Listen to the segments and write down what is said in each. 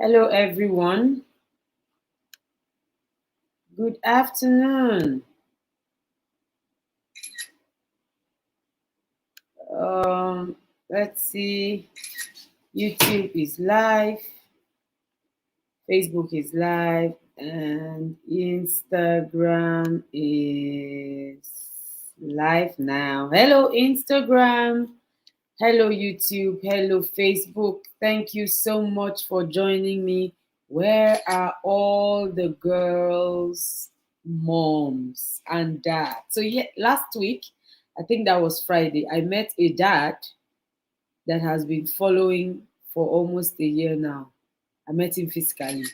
Hello, everyone. Good afternoon. Let's see. YouTube is live, Facebook is live, and Instagram is live now. Hello, Instagram. Hello, YouTube. Hello, Facebook. Thank you so much for joining me. Where are all the girls, moms, and dads? So, yeah, last week, I think that was Friday, I met a dad that has been following for almost a year now. I met him physically.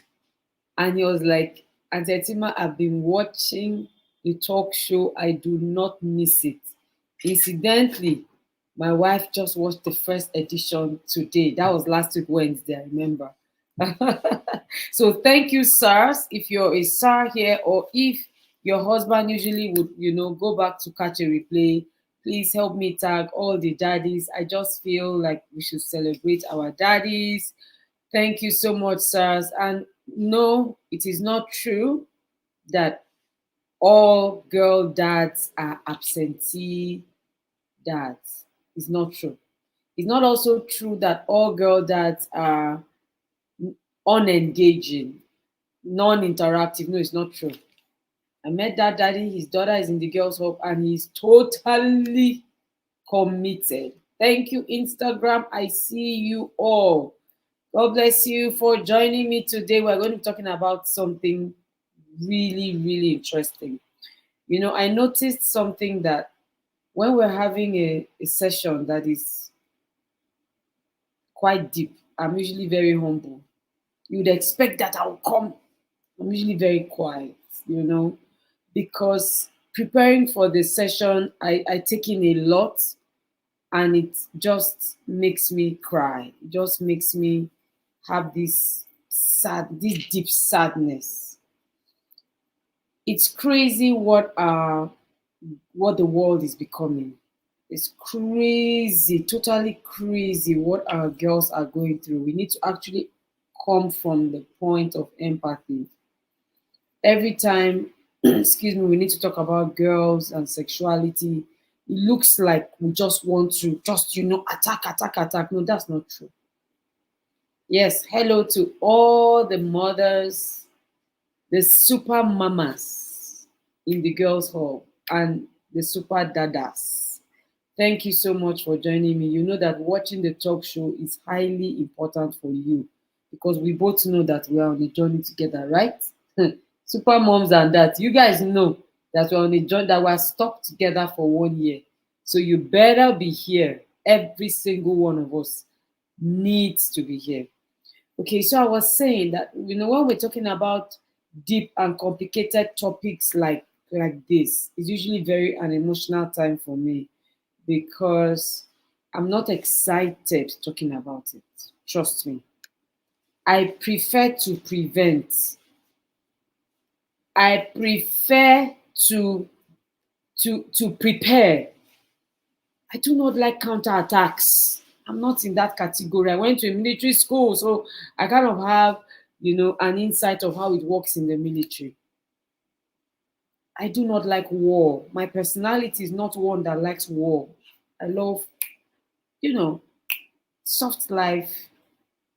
And he was like, Auntie Etima, I've been watching the talk show. I do not miss it. Incidentally, my wife just watched the first edition today. That was last week, Wednesday, I remember. So thank you, sirs. If you're a sir here, or if your husband usually would, go back to catch a replay, please help me tag all the daddies. I just feel like we should celebrate our daddies. Thank you so much, sirs. And no, it is not true that all girl dads are absentee dads. It's not true. It's not also true that all girl dads are unengaging, non-interactive. No, it's not true. I met that daddy, his daughter is in the girls' hub, and he's totally committed. Thank you, Instagram. I see you all. God bless you for joining me today. We're going to be talking about something really, really interesting. I noticed something that when we're having a session that is quite deep, I'm usually very humble. You'd expect that I'll come. I'm usually very quiet, because preparing for the session, I take in a lot, and it just makes me cry. It just makes me have this deep sadness. It's crazy what the world is becoming. It's crazy, totally crazy what our girls are going through. We need to actually come from the point of empathy. Every time, excuse me, we need to talk about girls and sexuality, it looks like we just want to attack, attack, attack. No, that's not true. Yes, hello to all the mothers, the super mamas in the girls' hall, and the super dadas. Thank you so much for joining me. You know that watching the talk show is highly important for you, because we both know that we are on a journey together, right? Super moms and dads, you guys know that we're on a journey, that we're stuck together for 1 year. So you better be here. Every single one of us needs to be here. Okay, so I was saying that when we're talking about deep and complicated topics like this, it's usually very an emotional time for me, because I'm not excited talking about it. Trust me. I prefer to prevent. I prefer to prepare. I do not like counterattacks. I'm not in that category. I went to a military school, so I kind of have, an insight of how it works in the military. I do not like war. My personality is not one that likes war. I love, soft life,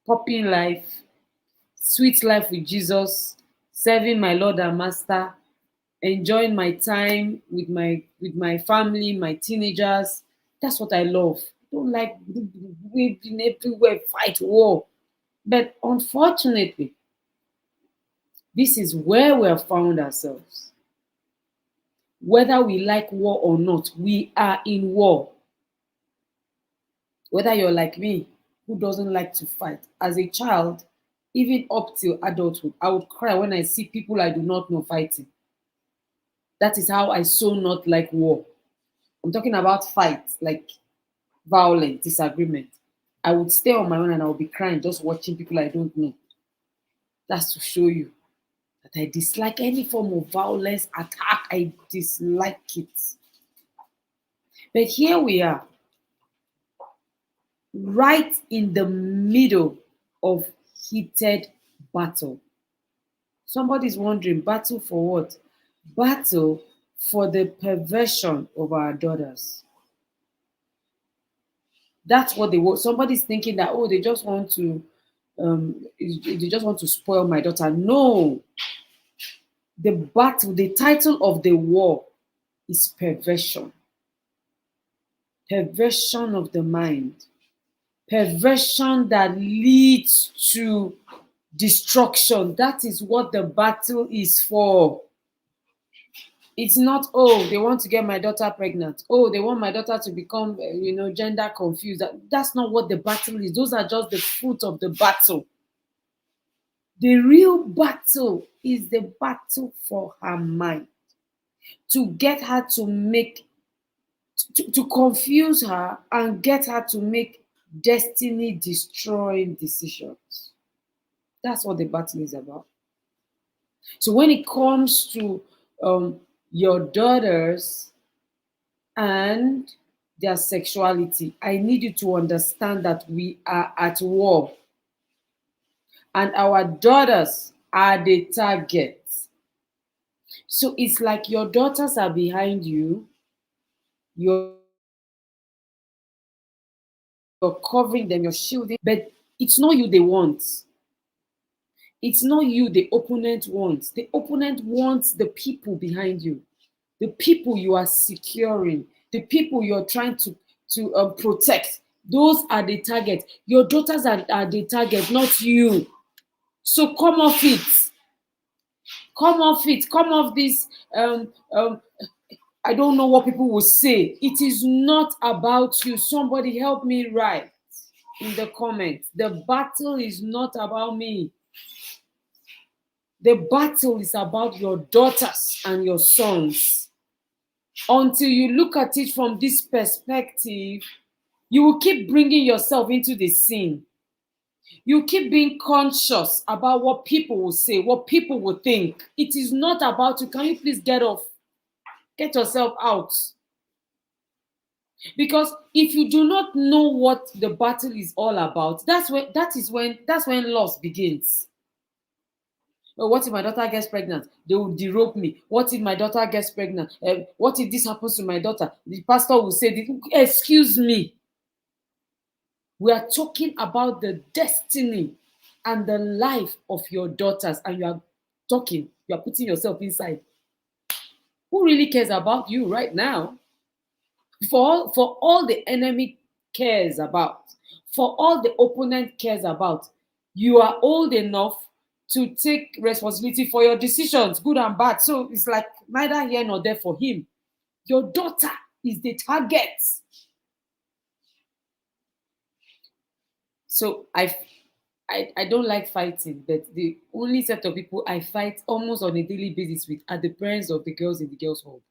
popping life, sweet life with Jesus, serving my Lord and Master, enjoying my time with my family, my teenagers. That's what I love. I don't like waving everywhere, fight war. But unfortunately, this is where we have found ourselves. Whether we like war or not, we are in war. Whether you're like me, who doesn't like to fight. As a child, even up till adulthood, I would cry when I see people I do not know fighting. That is how I so not like war. I'm talking about fights, like violent disagreement. I would stay on my own and I would be crying just watching people I don't know. That's to show you that I dislike any form of violence, attack. I dislike it. But here we are, right in the middle of heated battle. Somebody's wondering, battle for what? Battle for the perversion of our daughters. That's what they want. Somebody's thinking that, oh, they just want to spoil my daughter. No. The battle, the title of the war is perversion. Perversion of the mind. Perversion that leads to destruction. That is what the battle is for. It's not, oh, they want to get my daughter pregnant. Oh, they want my daughter to become, gender confused. That's not what the battle is. Those are just the fruit of the battle. The real battle is the battle for her mind. To get her to make, to confuse her and get her to make destiny-destroying decisions. That's what the battle is about. So when it comes to your daughters and their sexuality, I need you to understand that we are at war. And our daughters are the target. So it's like your daughters are behind you. You're covering them, you're shielding, but it's not you they want. It's not you the opponent wants. The opponent wants the people behind you, the people you are securing, the people you're trying to protect. Those are the target. Your daughters are the target, not you. So come off it. Come off it. Come off this. I don't know what people will say. It is not about you. Somebody help me write in the comments. The battle is not about me. The battle is about your daughters and your sons. Until you look at it from this perspective, you will keep bringing yourself into the scene. You keep being conscious about what people will say, what people will think. It is not about you. Can you please get off? Get yourself out. Because if you do not know what the battle is all about, that's when loss begins. Oh, what if my daughter gets pregnant? They will derope me. What if my daughter gets pregnant? What if this happens to my daughter? The pastor will say this. Excuse me. We are talking about the destiny and the life of your daughters, and you are putting yourself inside. Who really cares about you right now? For all the enemy cares about, for all the opponent cares about, you are old enough to take responsibility for your decisions, good and bad. So it's like neither here nor there for him. Your daughter is the target. So I don't like fighting, but the only set of people I fight almost on a daily basis with are the parents of the girls in the girls' home.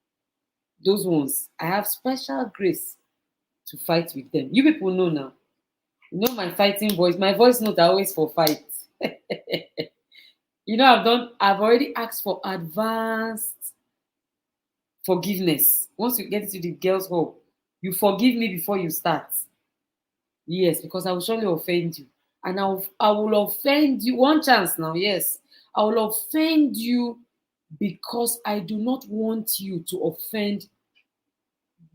Those ones, I have special grace to fight with them. You people know now. You know my fighting voice. My voice notes are always for fight. I've already asked for advanced forgiveness. Once you get into the girls' home, you forgive me before you start. Yes, because I will surely offend you. And I will offend you. One chance now, yes. I will offend you because I do not want you to offend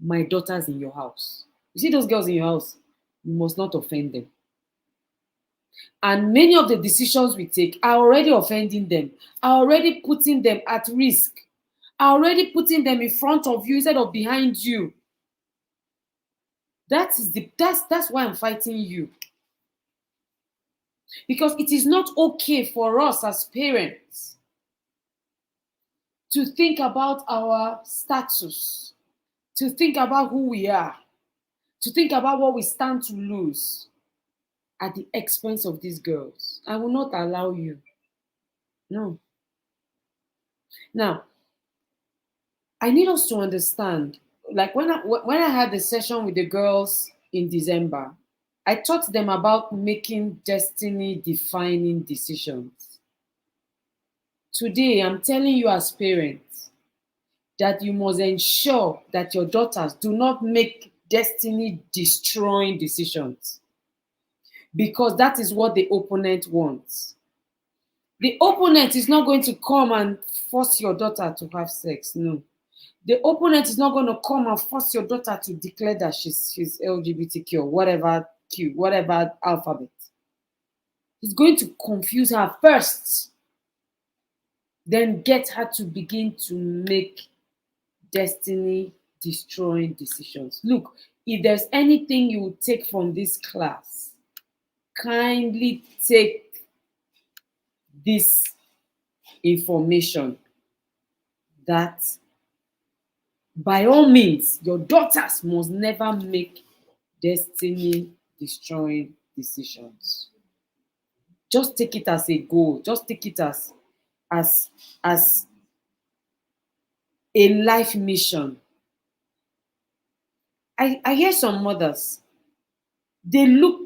my daughters in your house. You see those girls in your house? You must not offend them. And many of the decisions we take are already offending them, are already putting them at risk, are already putting them in front of you instead of behind you. That's why I'm fighting you. Because it is not okay for us as parents to think about our status, to think about who we are, to think about what we stand to lose at the expense of these girls. I will not allow you. No. Now, I need us to understand, like when I had the session with the girls in December, I taught them about making destiny-defining decisions. Today, I'm telling you as parents that you must ensure that your daughters do not make destiny-destroying decisions, because that is what the opponent wants. The opponent is not going to come and force your daughter to have sex. No. The opponent is not going to come and force your daughter to declare that she's LGBTQ or whatever alphabet. He's going to confuse her first, then get her to begin to make destiny destroying decisions. Look, if there's anything you will take from this class, kindly take this information that by all means, your daughters must never make destiny destroying decisions. Just take it as a goal. Just take it as a life mission. I hear some mothers, they look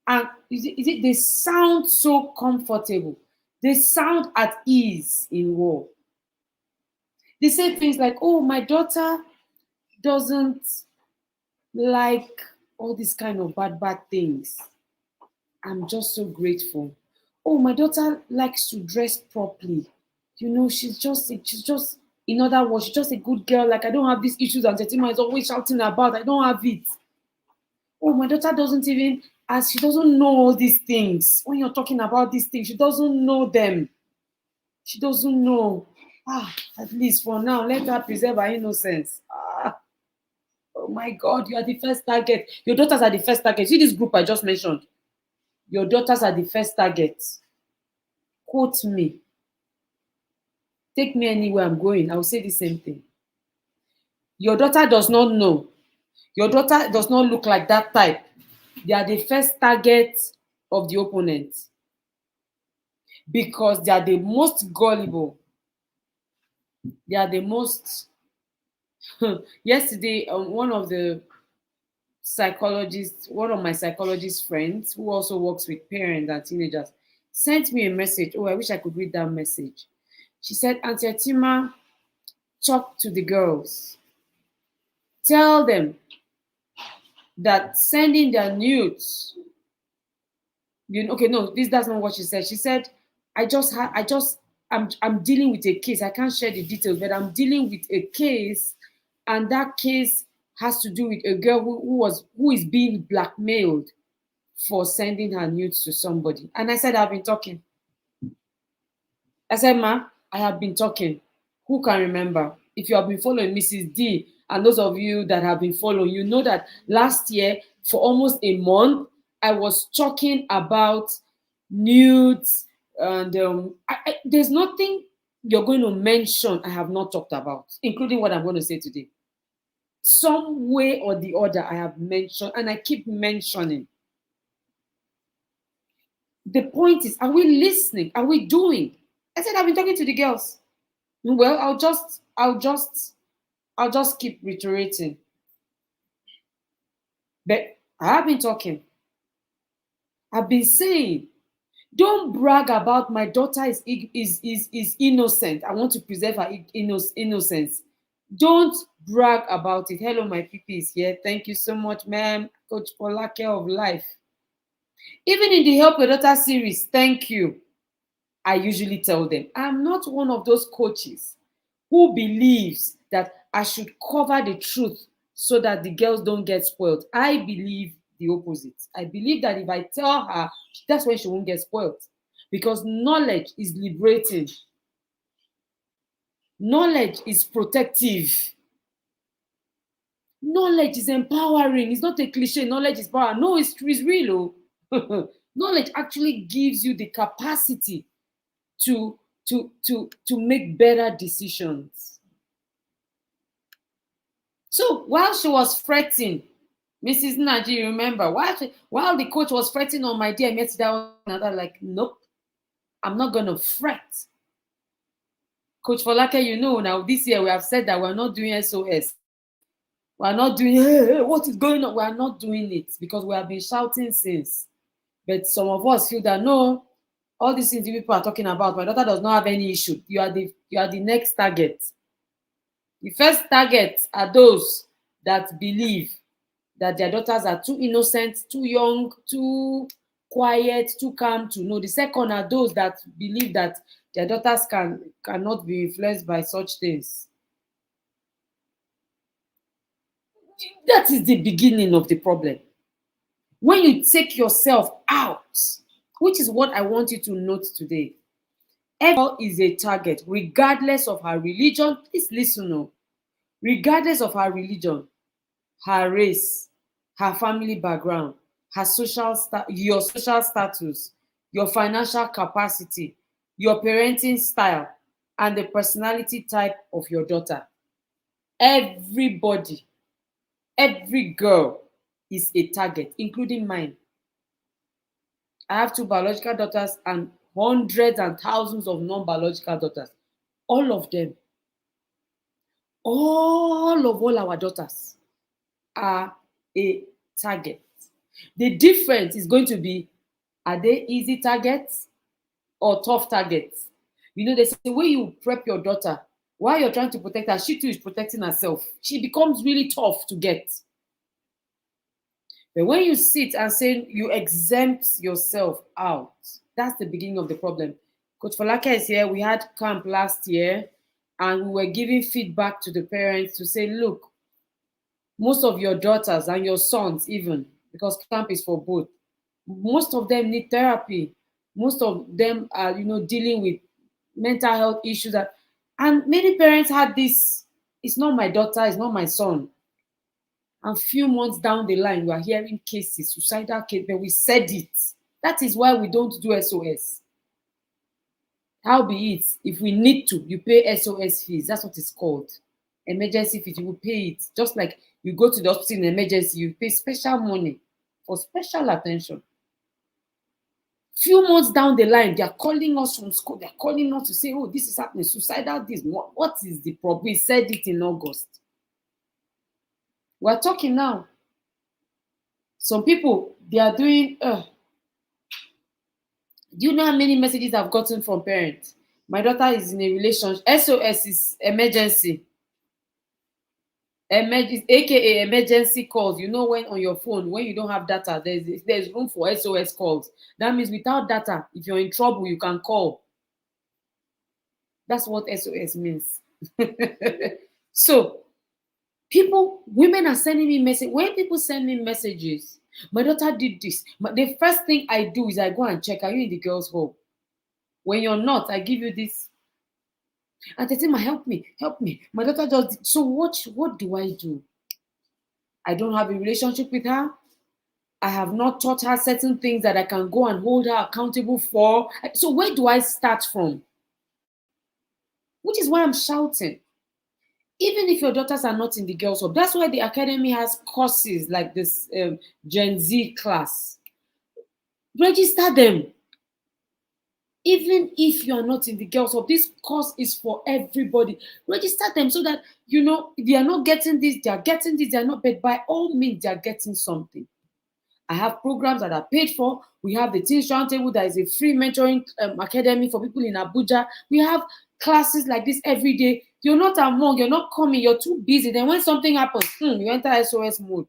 and they sound so comfortable. They sound at ease in war. They say things like, oh, my daughter doesn't like all these kind of bad things. I'm just so grateful. Oh, my daughter likes to dress properly. You know, she's just, in other words, she's just a good girl. Like, I don't have these issues and Tetima is always shouting about. I don't have it. Oh, my daughter doesn't even, as she doesn't know all these things. When you're talking about these things, she doesn't know them. She doesn't know. At least for now, let her preserve her innocence. Oh my God, you are the first target. Your daughters are the first target. See this group I just mentioned? Your daughters are the first target. Quote me. Take me anywhere I'm going. I will say the same thing. Your daughter does not know. Your daughter does not look like that type. They are the first target of the opponent because they are the most gullible. They are the most. Yesterday, one of my psychologist friends who also works with parents and teenagers sent me a message. Oh, I wish I could read that message. She said, Auntie Atima, talk to the girls. Tell them that sending their nudes, okay, no, that's not what she said. She said, I'm dealing with a case. I can't share the details, but I'm dealing with a case, and that case has to do with a girl who is being blackmailed for sending her nudes to somebody. And I said, I've been talking. I said, Ma, I have been talking. Who can remember? If you have been following Mrs. D, and those of you that have been following, you know that last year, for almost a month, I was talking about nudes, and there's nothing you're going to mention I have not talked about, including what I'm going to say today. Some way or the other, I have mentioned, and I keep mentioning. The point is, are we listening? Are we doing? I said, I've been talking to the girls. Well, I'll just keep reiterating. But I have been talking. I've been saying, don't brag about my daughter is innocent. I want to preserve her innocence. Don't brag about it. Hello, my PPs here. Thank you so much, ma'am. Coach Polake of Life. Even in the Help Your Daughter series, thank you. I usually tell them, I'm not one of those coaches who believes that I should cover the truth so that the girls don't get spoiled. I believe the opposite. I believe that if I tell her, that's when she won't get spoiled. Because knowledge is liberating. Knowledge is protective. Knowledge is empowering. It's not a cliche. Knowledge is power. No, it's real. Knowledge actually gives you the capacity to make better decisions. So while she was fretting, Mrs. Naji, remember, while the coach was fretting on my dear message, that was another like, nope, I'm not gonna fret. Coach Folake, you know, now this year we have said that we're not doing SOS. We're not doing, hey, what is going on? We're not doing it because we have been shouting since. But some of us feel that no, all these things people are talking about, my daughter does not have any issue. You are the next target. The first target are those that believe that their daughters are too innocent, too young, too quiet, too calm to know. The second are those that believe that their daughters cannot be influenced by such things. That is the beginning of the problem. When you take yourself out, which is what I want you to note today. Every girl is a target, regardless of her religion. Please listen, no. Regardless of her religion, her race, her family background, your social status, your financial capacity, your parenting style, and the personality type of your daughter. Everybody, every girl is a target, including mine. I have 2 biological daughters and hundreds and thousands of non-biological daughters. All of them, all our daughters are a target. The difference is going to be, are they easy targets or tough targets? You know, there's a way you prep your daughter while you're trying to protect her. She too is protecting herself. She becomes really tough to get. But when you sit and say you exempt yourself out, that's the beginning of the problem. Coach Falake is here. We had camp last year and we were giving feedback to the parents to say, look, most of your daughters and your sons even, because camp is for both, most of them need therapy. Most of them are, dealing with mental health issues. And many parents had this, it's not my daughter, it's not my son. And few months down the line, we are hearing cases, suicidal cases, but we said it. That is why we don't do SOS. How be it, if we need to, you pay SOS fees. That's what it's called. Emergency fees, you will pay it. Just like you go to the hospital in emergency, you pay special money for special attention. Few months down the line, they are calling us from school. They are calling us to say, oh, this is happening, suicidal, this. What is the problem? We said it in August. We're talking now. Some people, they are doing, do you know how many messages I've gotten from parents? My daughter is in a relationship. SOS is emergency. AKA emergency calls. You know, when on your phone, when you don't have data, there's room for SOS calls. That means without data, if you're in trouble, you can call. That's what SOS means. So, women are sending me messages. When people send me messages, my daughter did this. The first thing I do is I go and check, are you in the girls' home? When you're not, I give you this. And they say, help me. My daughter does. So what do I do? I don't have a relationship with her. I have not taught her certain things that I can go and hold her accountable for. So where do I start from? Which is why I'm shouting. Even if your daughters are not in the girls' home, that's why the academy has courses like this Gen Z class. Register them. Even if you are not in the girls' home, this course is for everybody. Register them so that, they are not getting this, they are getting this, they are not, but by all means, they are getting something. I have programs that are paid for. We have the Teens Roundtable, that is a free mentoring academy for people in Abuja. We have classes like this every day. You're not among, you're not coming, you're too busy. Then when something happens, you enter SOS mode.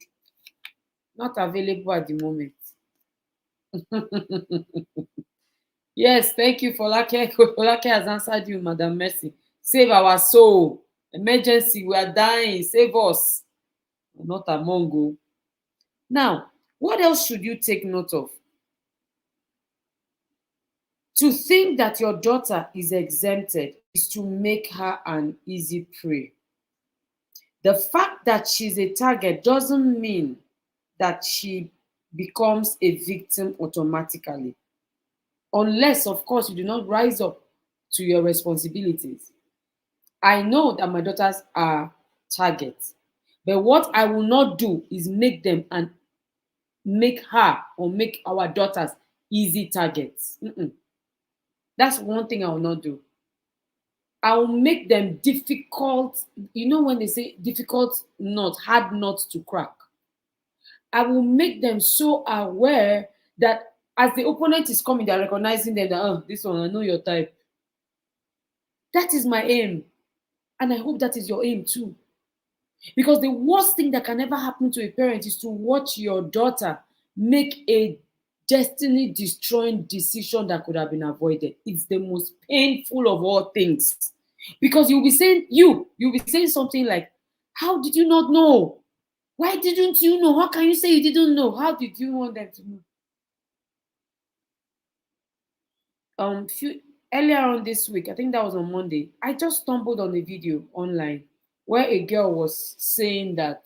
Not available at the moment. Yes, thank you, Folake. Folake has answered you, Madam Mercy. Save our soul. Emergency, we are dying. Save us. We're not among you. Now, what else should you take note of? To think that your daughter is exempted is to make her an easy prey. The fact that she's a target doesn't mean that she becomes a victim automatically. Unless, of course, you do not rise up to your responsibilities. I know that my daughters are targets, but what I will not do is make them and make her or make our daughters easy targets. That's one thing I will not do. I will make them difficult. You know when they say difficult nut, hard nut to crack. I will make them so aware that as the opponent is coming, they're recognizing them that, this one, I know your type. That is my aim. And I hope that is your aim too. Because the worst thing that can ever happen to a parent is to watch your daughter make a destiny destroying decision that could have been avoided. It's the most painful of all things. Because you'll be saying something like, how did you not know? Why didn't you know? How can you say you didn't know? How did you want them to know? Few earlier on this week, I think that was on Monday, I just stumbled on a video online where a girl was saying that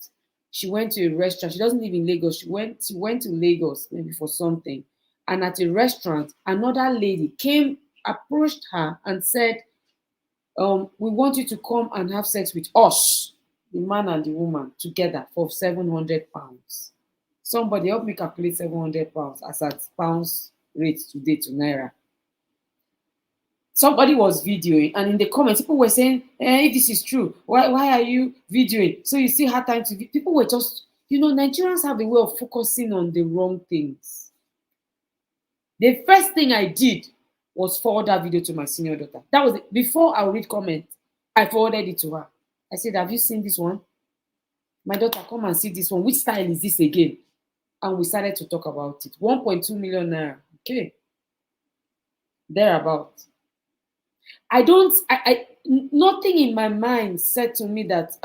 she went to a restaurant. She doesn't live in Lagos. She went to Lagos maybe for something. And at a restaurant, another lady came, approached her and said, we want you to come and have sex with us, the man and the woman, together for 700 pounds. Somebody help me calculate 700 pounds as at pounds rate today to Naira. Somebody was videoing, and in the comments, people were saying, if this is true, why are you videoing? So you still had time to people were just, Nigerians have a way of focusing on the wrong things. The first thing I did was forward that video to my senior daughter. That was it. Before I would read comments, I forwarded it to her. I said, have you seen this one? My daughter, come and see this one. Which style is this again? And we started to talk about it. 1.2 million naira. Okay. Thereabout. Nothing in my mind said to me that,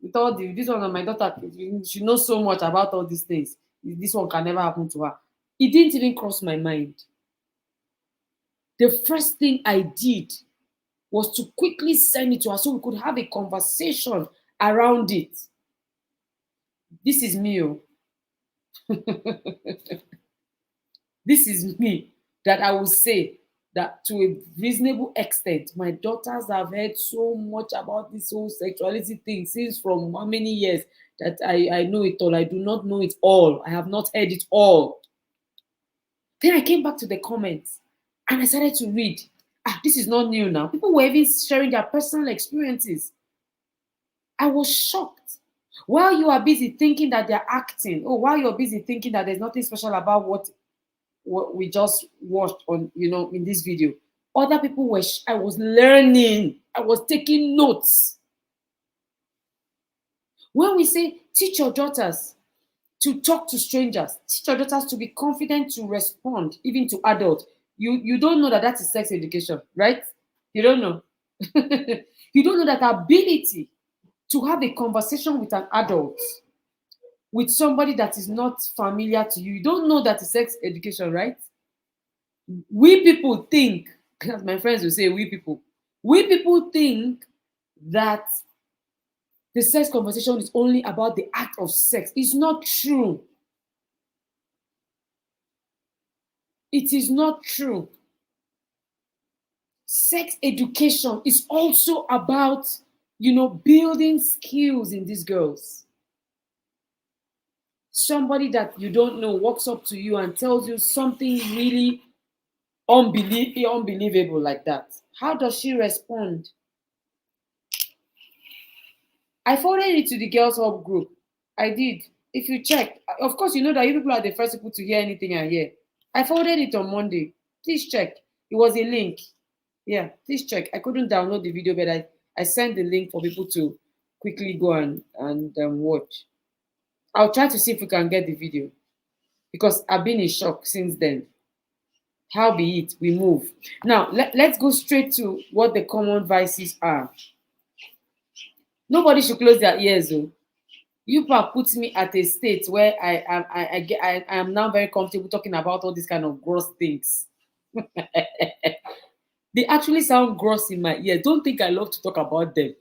with all this one, my daughter, she knows so much about all these things. This one can never happen to her. It didn't even cross my mind. The first thing I did was to quickly send it to her so we could have a conversation around it. This is me. This is me, that I will say that to a reasonable extent, my daughters have heard so much about this whole sexuality thing since from how many years that I know it all. I do not know it all. I have not heard it all. Then I came back to the comments and I started to read. This is not new now. People were even sharing their personal experiences. I was shocked. While you are busy thinking that they're acting, or while you're busy thinking that there's nothing special about what we just watched on, in this video, other people were, I was learning, I was taking notes. When we say teach your daughters to talk to strangers, teach your daughters to be confident to respond, even to adults, you don't know that is sex education, right? You don't know. You don't know that ability to have a conversation with an adult, with somebody that is not familiar to you. You don't know that is sex education, right? We people think, as my friends will say, we people think that the sex conversation is only about the act of sex. It's not true. It is not true. Sex education is also about, building skills in these girls. Somebody that you don't know walks up to you and tells you something really unbelievable like that. How does she respond? I forwarded it to the Girls Hub group. I did. If you check, of course, you know that you people are the first people to hear anything I hear. I forwarded it on Monday. Please check. It was a link. Yeah, please check. I couldn't download the video, but I sent the link for people to quickly go and watch. I'll try to see if we can get the video, because I've been in shock since then. How be it, we move. Now, let's go straight to what the common vices are. Nobody should close their ears, though. UPA puts me at a state where I am now very comfortable talking about all these kind of gross things. They actually sound gross in my ears. Don't think I love to talk about them.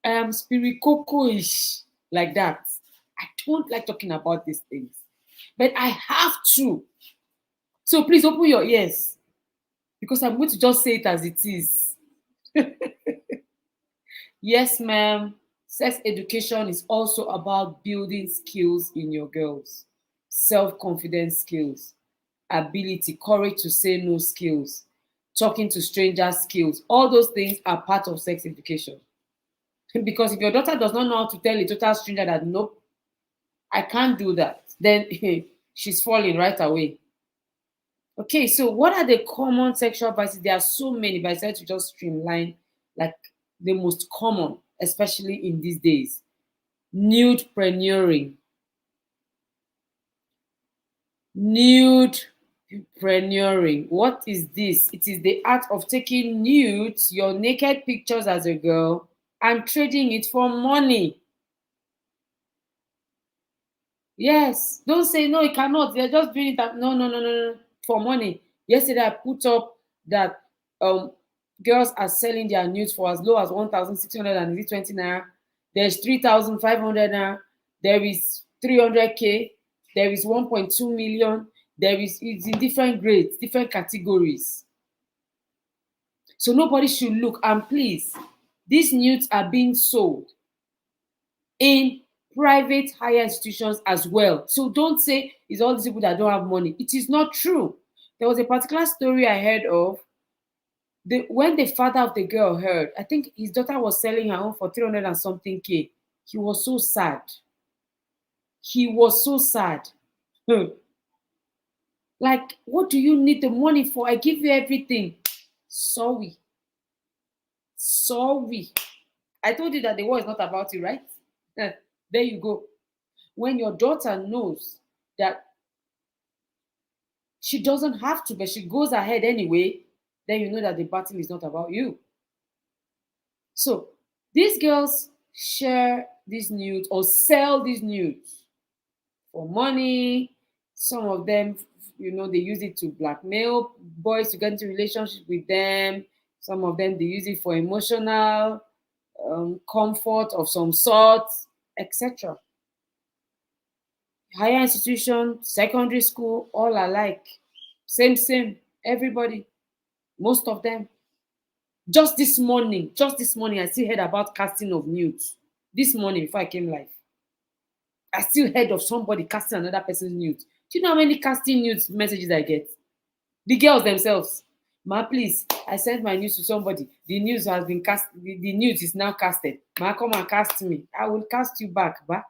I am spiricoko-ish like that. I don't like talking about these things, but I have to. So please open your ears, because I'm going to just say it as it is. Yes, ma'am. Sex education is also about building skills in your girls. Self-confidence skills, ability, courage to say no skills, talking to strangers skills. All those things are part of sex education. Because if your daughter does not know how to tell a total stranger that, nope, I can't do that, then she's falling right away. Okay, so what are the common sexual vices? There are so many, but I decided to just streamline like the most common, especially in these days. Nudepreneuring. Nude preneuring. What is this? It is the art of taking nudes, your naked pictures as a girl, and trading it for money. Yes. Don't say no, you cannot. They're just doing it. No, no, no, no, no. For money. Yesterday I put up that um girls are selling their nudes for as low as 1,600 and is it 20 naira. There's 3,500 naira. There is 300K. There is 1.2 million. There is it's in different grades, different categories. So nobody should look. And please, these nudes are being sold in private higher institutions as well. So don't say it's all these people that don't have money. It is not true. There was a particular story I heard of. When the father of the girl heard, I think his daughter was selling her own for 300 and something K. He was so sad. He was so sad. Hmm. Like, what do you need the money for? I give you everything. Sorry. Sorry. I told you that the war is not about you, right? There you go. When your daughter knows that she doesn't have to, but she goes ahead anyway, then you know that the battle is not about you. So these girls share these nudes or sell these nudes for money. Some of them, they use it to blackmail boys to get into relationship with them. Some of them, they use it for emotional comfort of some sort, etc. Higher institution, secondary school, all alike. Same, everybody, most of them. Just this morning, I still heard about casting of nudes. This morning, before I came live, I still heard of somebody casting another person's nudes. Do you know how many casting nudes messages I get? The girls themselves. Ma, please, I sent my news to somebody. The news has been cast. The news is now casted. Ma, come and cast me. I will cast you back, ba.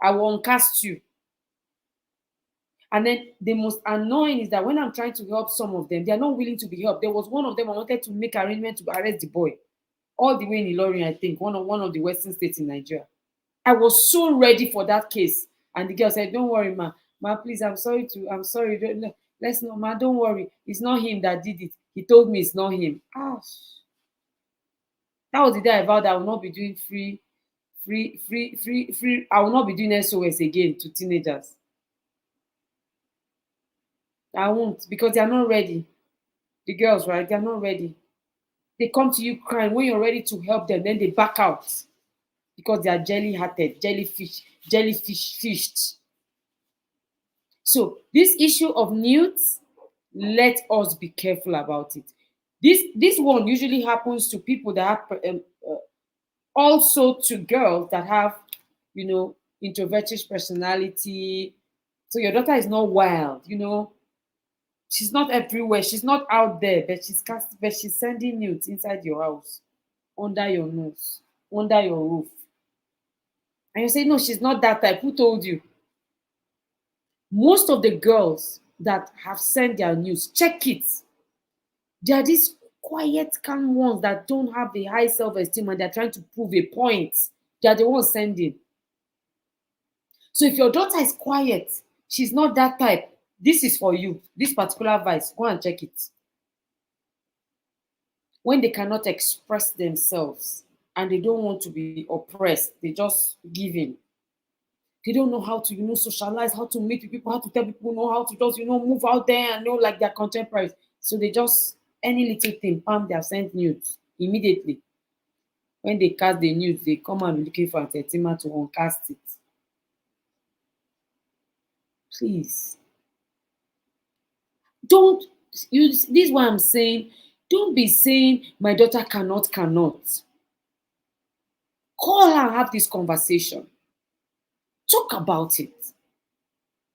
I will uncast you. And then the most annoying is that when I'm trying to help some of them, they are not willing to be helped. There was one of them I wanted to make arrangement to arrest the boy, all the way in Ilorin, I think, one of the western states in Nigeria. I was so ready for that case, and the girl said, "Don't worry, ma. Ma, please, I'm sorry. Let's not, ma. Don't worry. It's not him that did it. He told me it's not him." Ah, that was the day I vowed I will not be doing free. I will not be doing SOS again to teenagers. I won't, because they are not ready. The girls, right? They are not ready. They come to you crying when you're ready to help them, then they back out because they are jelly-hearted, jellyfish fished. So this issue of nudes, let us be careful about it. This one usually happens to people that have also to girls that have, introverted personality. So your daughter is not wild, she's not everywhere, she's not out there, but she's sending nudes inside your house, under your nose, under your roof. And you say, no, she's not that type. Who told you? Most of the girls that have sent their news, check it. They are these quiet, calm ones that don't have a high self-esteem and they're trying to prove a point. They are the ones sending. So if your daughter is quiet, she's not that type, this is for you. This particular vice, go and check it. When they cannot express themselves and they don't want to be oppressed, they just give in. They don't know how to, socialize, how to meet with people, how to tell people, know how to just, move out there and know like their contemporaries. So they just, any little thing, pam, they have sent nudes immediately. When they cast the nudes, they come and be looking for entertainment to uncast it. Please. Don't use this is what I'm saying. Don't be saying my daughter cannot. Call her and have this conversation. Talk about it.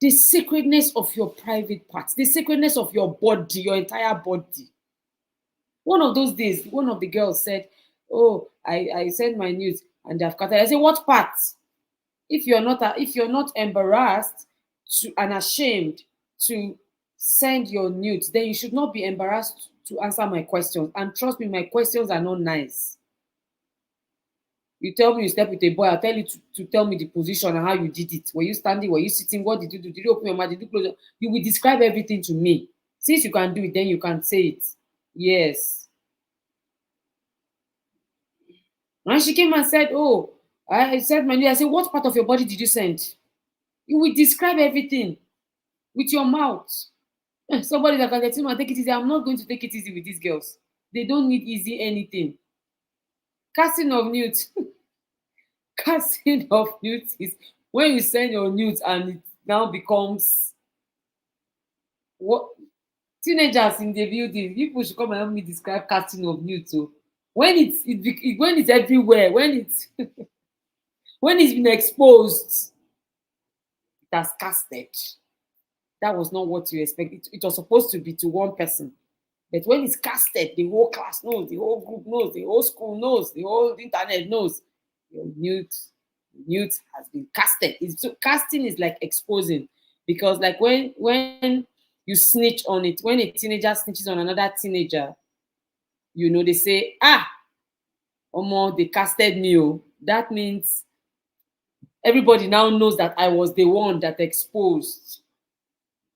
The sacredness of your private parts, the sacredness of your body, your entire body. One of those days, one of the girls said, "Oh, I sent my news and they've cut it." I said, "What part? If you're not embarrassed and ashamed to send your nudes, then you should not be embarrassed to answer my questions. And trust me, my questions are not nice. You tell me you slept with a boy, I'll tell you to tell me the position and how you did it. Were you standing? Were you sitting? What did you do? Did you open your mouth? Did you close your? You will describe everything to me. Since you can do it, then you can say it. Yes. And she came and said, "Oh, I said my name." I said, "What part of your body did you send?" You will describe everything with your mouth. Somebody that can tell me, take it easy. I'm not going to take it easy with these girls. They don't need easy anything. Casting of nudes. Casting of nudes is when you send your nudes and it now becomes what teenagers in the building. People should come and help me describe casting of nudes. So when when it's everywhere, when it's been exposed, it has casted. That was not what you expect. It was supposed to be to one person. But when it's casted, the whole class knows, the whole group knows, the whole school knows, the whole internet knows. Your nude has been casted. So casting is like exposing, because like when you snitch on it, when a teenager snitches on another teenager, they say, Omo, they casted me. Oh. That means everybody now knows that I was the one that exposed.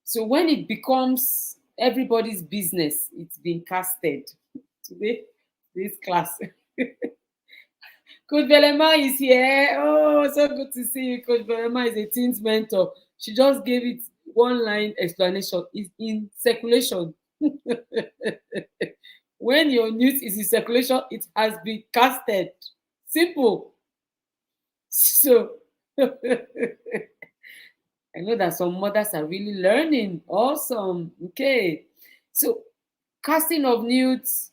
So when it becomes everybody's business, it's been casted. Today, this class. Coach Belema is here. Oh, so good to see you. Coach Belema is a teens mentor. She just gave it one line explanation. It's in circulation. When your news is in circulation, it has been casted. Simple. So I know that some mothers are really learning. Awesome. Okay. So casting of nudes,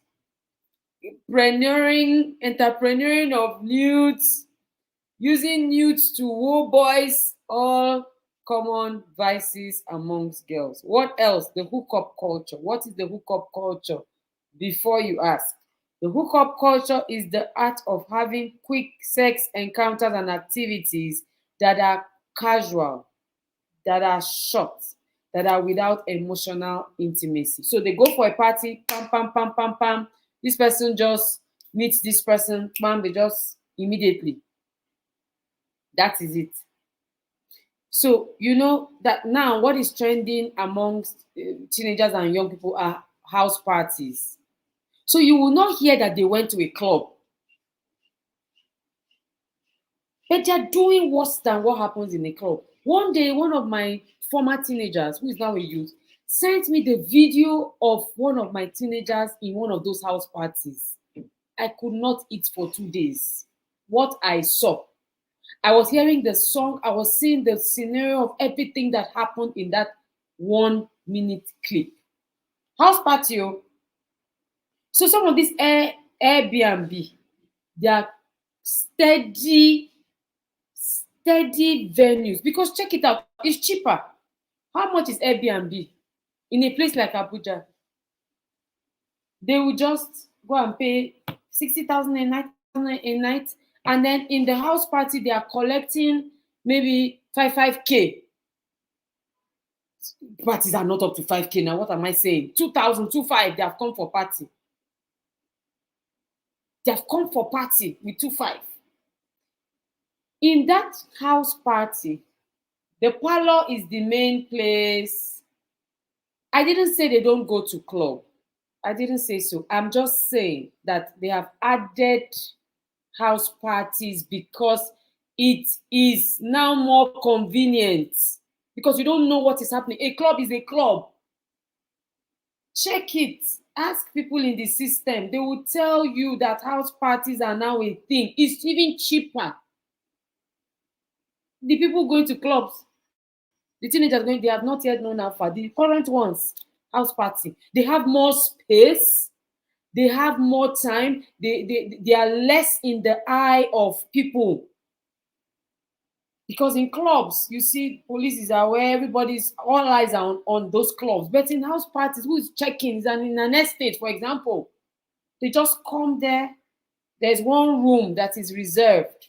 entrepreneuring of nudes, using nudes to woo boys, all common vices amongst girls. What else? The hookup culture. What is the hookup culture? Before you ask, the hookup culture is the art of having quick sex encounters and activities that are casual, that are short, that are without emotional intimacy. So they go for a party, pam, pam, pam, pam, pam. This person just meets this person, bam, they just immediately. That is it. So you know that now what is trending amongst teenagers and young people are house parties. So you will not hear that they went to a club, but they're doing worse than what happens in a club. One day, one of my former teenagers, who is now a youth, sent me the video of one of my teenagers in one of those house parties. I could not eat for 2 days. What I saw, I was hearing the song, I was seeing the scenario of everything that happened in that 1 minute clip. House party. So some of these Airbnb, they are steady venues, because check it out, it's cheaper. How much is Airbnb in a place like Abuja? They will just go and pay 60,000 a night, and then in the house party they are collecting maybe 5k. Parties are not up to 5k now. What am I saying? 2,000, 2,500. They have come for party. They have come for party with 2,500. In that house party, the parlor is the main place. I didn't say they don't go to club. I didn't say so. I'm just saying that they have added house parties because it is now more convenient, because you don't know what is happening. A club is a club. Check it. Ask people in the system. They will tell you that house parties are now a thing. It's even cheaper. The people going to clubs, the teenagers going, they have not yet known how far. The current ones, house party, they have more space, they have more time, they are less in the eye of people. Because in clubs, you see, police is aware, everybody's, all eyes are on those clubs. But in house parties, who is checking? Is in an estate, for example. They just come there. There's one room that is reserved,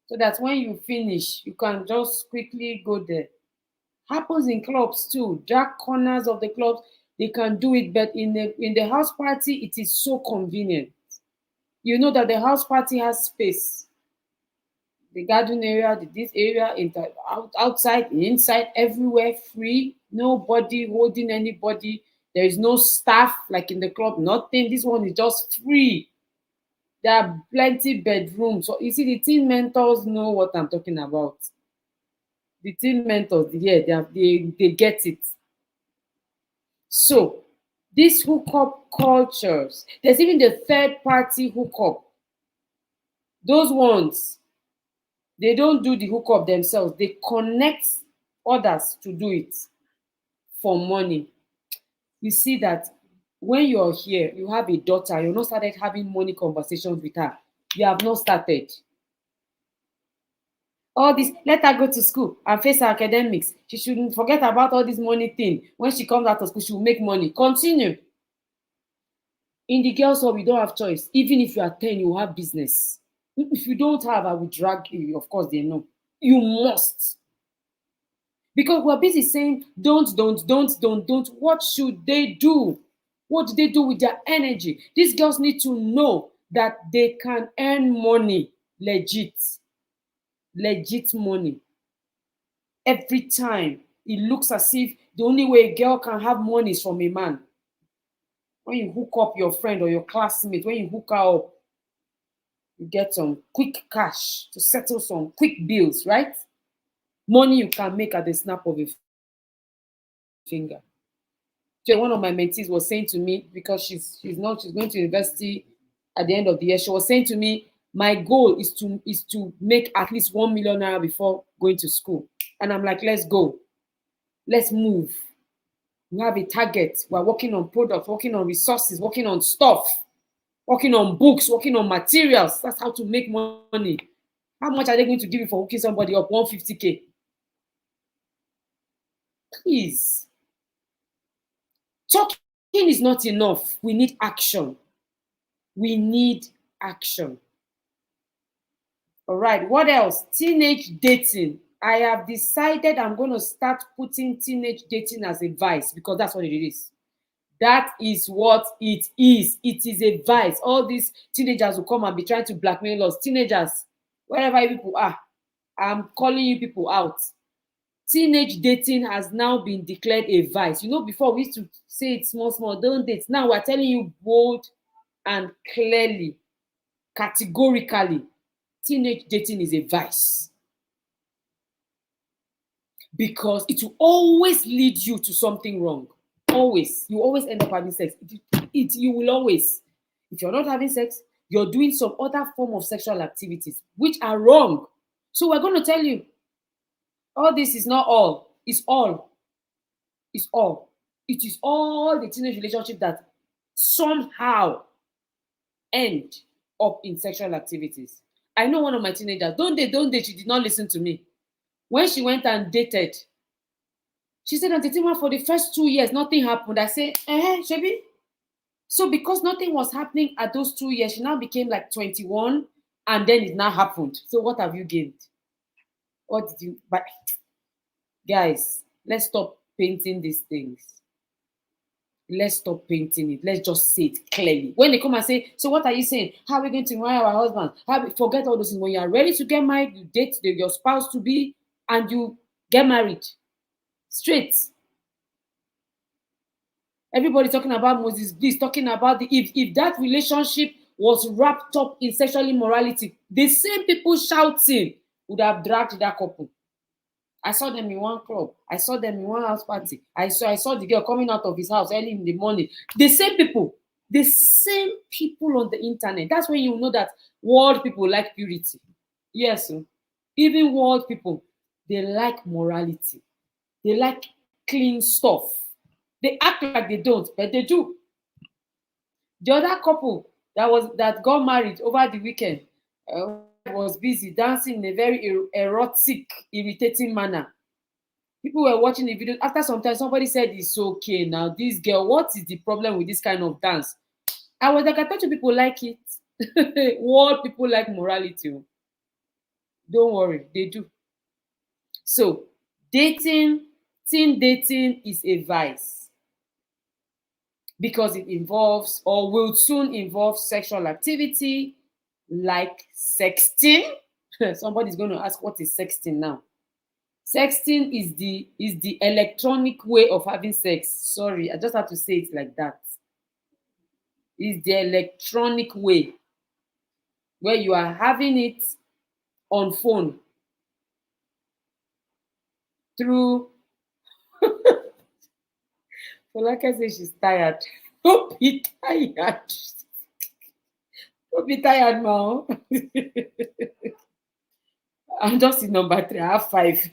so that when you finish, you can just quickly go there. Happens in clubs too. Dark corners of the clubs, they can do it, but in the house party, it is so convenient. You know that the house party has space. the garden area, this area, outside, inside, everywhere, free. Nobody holding anybody. There is no staff like in the club. Nothing. This one is just free. There are plenty bedrooms. So you see, the teen mentors know what I'm talking about. The teen mentors, yeah, they get it. So these hookup cultures, there's even the third party hookup. Those ones, they don't do the hookup themselves. They connect others to do it for money. You see that when you're here, you have a daughter, you're not started having money conversations with her. You have not started. All this, let her go to school and face her academics. She shouldn't forget about all this money thing. When she comes out of school, she will make money. Continue. In the girls' hub, you don't have choice. Even if you are 10, you have business. If you don't have, I will drag you. Of course, they know. You must. Because we're busy saying, don't. What should they do? What do they do with their energy? These girls need to know that they can earn money, legit money. Every time it looks as if the only way a girl can have money is from a man. When you hook up your friend or your classmate, when you hook her up, you get some quick cash to settle some quick bills, right? Money you can make at the snap of a finger. So one of my mentees was saying to me, because she's going to university at the end of the year, she was saying to me, my goal is to make at least 1 million naira before going to school. And I'm like, let's go. Let's move. We have a target. We're working on products, working on resources, working on stuff, working on books, working on materials. That's how to make money. How much are they going to give you for hooking somebody up? 150K. Please. Talking is not enough. We need action. We need action. All right. What else? Teenage dating. I have decided I'm going to start putting teenage dating as a vice because that's what it is. That is what it is. It is a vice. All these teenagers will come and be trying to blackmail us. Teenagers, wherever you people are, I'm calling you people out. Teenage dating has now been declared a vice. You know, before we used to say it small, don't date. Now we're telling you bold and clearly, categorically, teenage dating is a vice. Because it will always lead you to something wrong. Always. You always end up having sex. You will always. If you're not having sex, you're doing some other form of sexual activities, which are wrong. So we're going to tell you, all this is not all. It's all. It's all. It is all the teenage relationship that somehow end up in sexual activities. I know one of my teenagers, don't date, she did not listen to me. When she went and dated, she said, Auntie Tima, for the first 2 years, nothing happened. I said, Shebi? So because nothing was happening at those 2 years, she now became like 21, and then it now happened. So what have you gained? What did you... But guys, let's stop painting these things. Let's stop painting it. Let's just say it clearly. When they come and say, so what are you saying? How are we going to marry our husband? Forget all those things. When you are ready to get married, you date your spouse to be, and you get married. Straight. Everybody talking about Moses Bliss, talking about if that relationship was wrapped up in sexual immorality, the same people shouting would have dragged that couple. I saw them in one club. I saw them in one house party. I saw the girl coming out of his house early in the morning. The same people on the internet. That's when you know that world people like purity. Yes, even world people, they like morality. They like clean stuff. They act like they don't, but they do. The other couple that got married over the weekend was busy dancing in a very erotic, irritating manner. People were watching the video. After some time, somebody said, it's okay now. This girl, what is the problem with this kind of dance? I was like, I thought you people like it. World people like morality. Don't worry, they do. So, teen dating is a vice because it involves or will soon involve sexual activity like sexting. Somebody's going to ask, what is sexting now? Sexting is the electronic way of having sex. Sorry, I just have to say it like that. It's the electronic way where you are having it on phone through. So like I say, she's tired. Don't be tired. Don't be tired, man. I'm just in number 3. I have 5.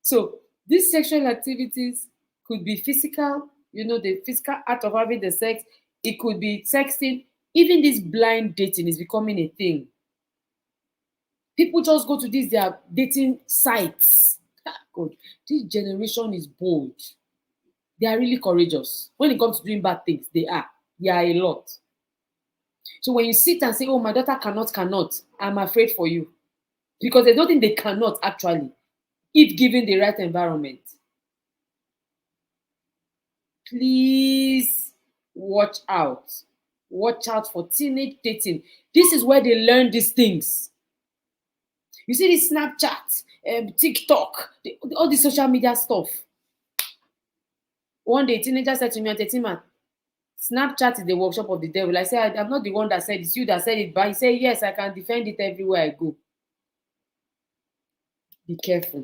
So these sexual activities could be physical, the physical act of having the sex. It could be sexting. Even this blind dating is becoming a thing. People just go to these their dating sites. God, this generation is bold. They are really courageous. When it comes to doing bad things, they are. They are a lot. So when you sit and say, oh, my daughter cannot, I'm afraid for you. Because there's nothing they cannot actually, if given the right environment. Please watch out. Watch out for teenage dating. This is where they learn these things. You see this Snapchat, TikTok, all the social media stuff. One day, a teenager said to me, Tetima, Snapchat is the workshop of the devil. I said, I'm not the one that said it. It's you that said it. But he said, yes, I can defend it everywhere I go. Be careful.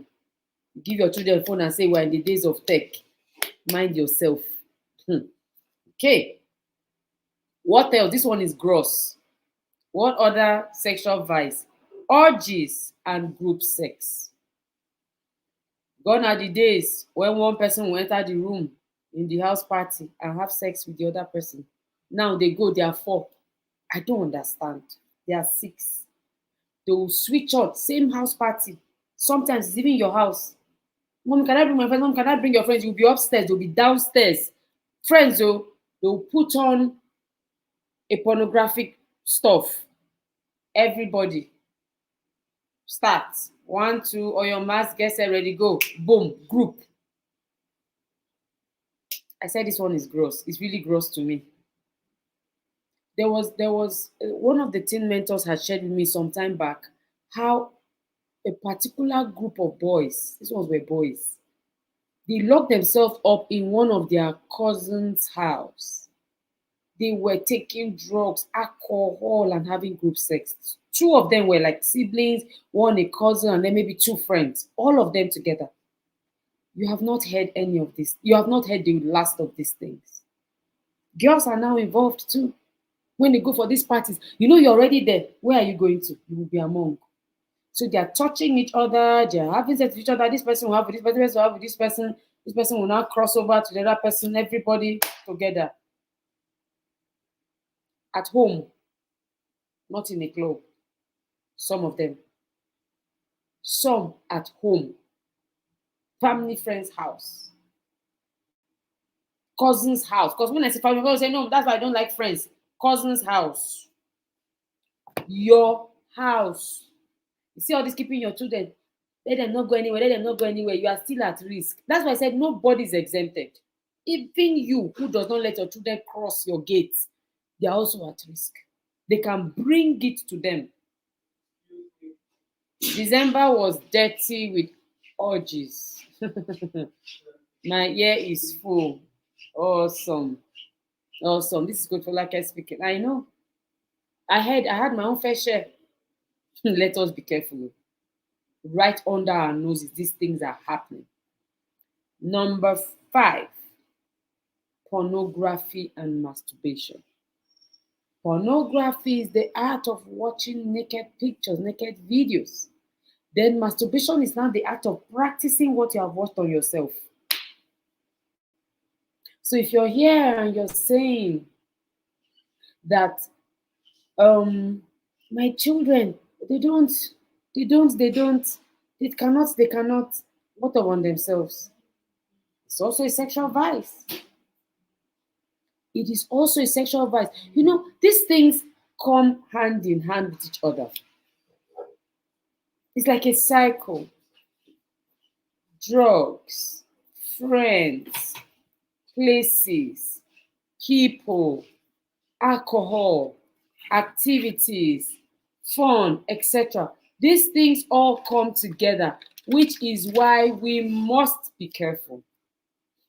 Give your children a phone and say, we're in the days of tech. Mind yourself. Okay. What else? This one is gross. What other sexual vice? Orgies and group sex. Gone are the days when one person will enter the room in the house party and have sex with the other person. Now they are 4. I don't understand. They are 6. They will switch out, same house party. Sometimes it's even your house. Mom, can I bring my friends? Mom, can I bring your friends? You'll be upstairs, they'll be downstairs. Friends, they'll put on a pornographic stuff. Everybody. Start. 1, 2, or your mask, get set, ready, go. Boom, group. I said this one is gross. It's really gross to me. There was one of the teen mentors had shared with me some time back how a particular group of boys, these ones were boys, they locked themselves up in one of their cousins' house. They were taking drugs, alcohol, and having group sex. 2 of them were like siblings, one a cousin, and then maybe 2 friends, all of them together. You have not heard any of this. You have not heard the last of these things. Girls are now involved too. When they go for these parties, you're already there. Where are you going to? You will be among. So they are touching each other, they are having sex with each other. This person will have with this person, this person will have with this person. This person will now cross over to the other person, everybody together. At home, not in a club. Some of them. Some at home. Family friend's house. Cousin's house. Because when I say family, people say, no, that's why I don't like friends. Cousin's house. Your house. You see all this keeping your children. Let them not go anywhere. Let them not go anywhere. You are still at risk. That's why I said nobody is exempted. Even you who does not let your children cross your gates, they are also at risk. They can bring it to them. December was dirty with orgies. My ear is full. Awesome. Awesome. This is good for like I speaking. I know. I had my own fair share. Let us be careful. Right under our noses, these things are happening. Number 5, pornography and masturbation. Pornography is the art of watching naked pictures, naked videos. Then masturbation is now the act of practicing what you have watched on yourself. So if you're here and you're saying that my children, they cannot, what on themselves? It's also a sexual vice. It is also a sexual vice. These things come hand in hand with each other. It's like a cycle. Drugs, friends, places, people, alcohol, activities, fun, etc. These things all come together, which is why we must be careful.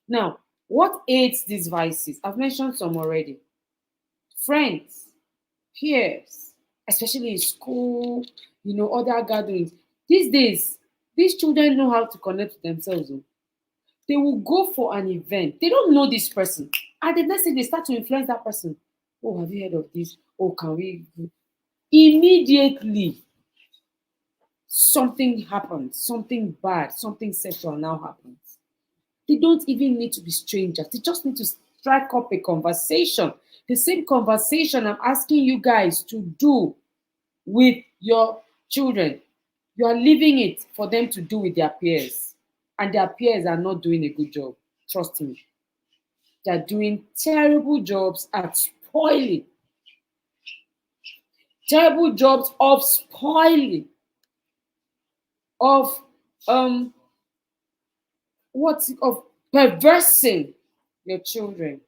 Now, what aids these vices? I've mentioned some already. Friends, peers, especially in school, other gatherings. These days, these children know how to connect with themselves. Oh. They will go for an event. They don't know this person. And the next thing they start to influence that person. Oh, have you heard of this? Oh, can we? Immediately, something happens, something bad, something sexual now happens. They don't even need to be strangers. They just need to strike up a conversation. The same conversation I'm asking you guys to do with your children. You are leaving it for them to do with their peers. And their peers are not doing a good job. Trust me. They're doing terrible jobs at spoiling. Terrible jobs of spoiling. Of of perversing your children.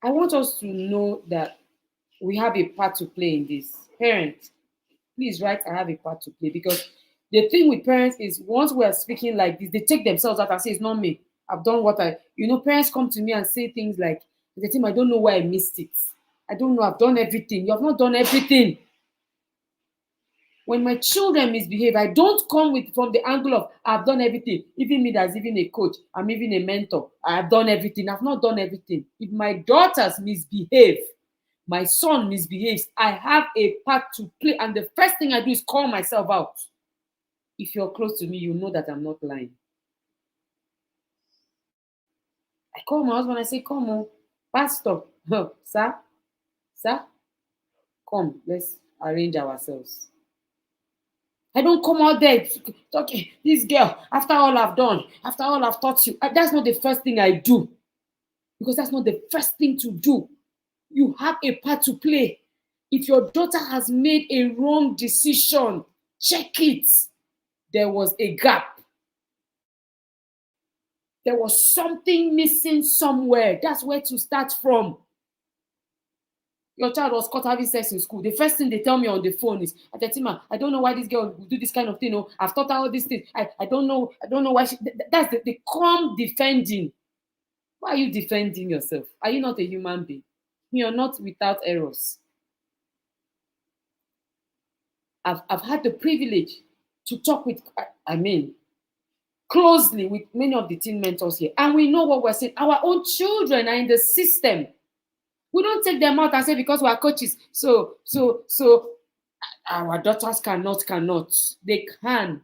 I want us to know that we have a part to play in this. Parents, please write, I have a part to play. Because the thing with parents is once we are speaking like this, they take themselves out and say, it's not me. I've done what parents come to me and say things like, the team, I don't know why I missed it. I don't know, I've done everything. You have not done everything. When my children misbehave, I don't come with from the angle of I've done everything. Even me that's even a coach, I'm even a mentor. I've done everything. I've not done everything. If my daughters misbehave, my son misbehaves, I have a part to play. And the first thing I do is call myself out. If you're close to me, you know that I'm not lying. I call my husband, I say, come on, pastor, sir, come, let's arrange ourselves. I don't come out there talking, this girl, after all I've done, after all I've taught you. That's not the first thing I do. Because that's not the first thing to do. You have a part to play. If your daughter has made a wrong decision, check it. There was a gap. There was something missing somewhere. That's where to start from. Your child was caught having sex in school. The first thing they tell me on the phone is, Atetima, I don't know why this girl will do this kind of thing. Oh, I've taught her all these things. I don't know why she. That's they come defending. Why are you defending yourself? Are you not a human being? You're not without errors. I've had the privilege to talk with, closely with many of the teen mentors here. And we know what we're saying. Our own children are in the system. We don't take them out and say because we are coaches. So our daughters cannot. They can.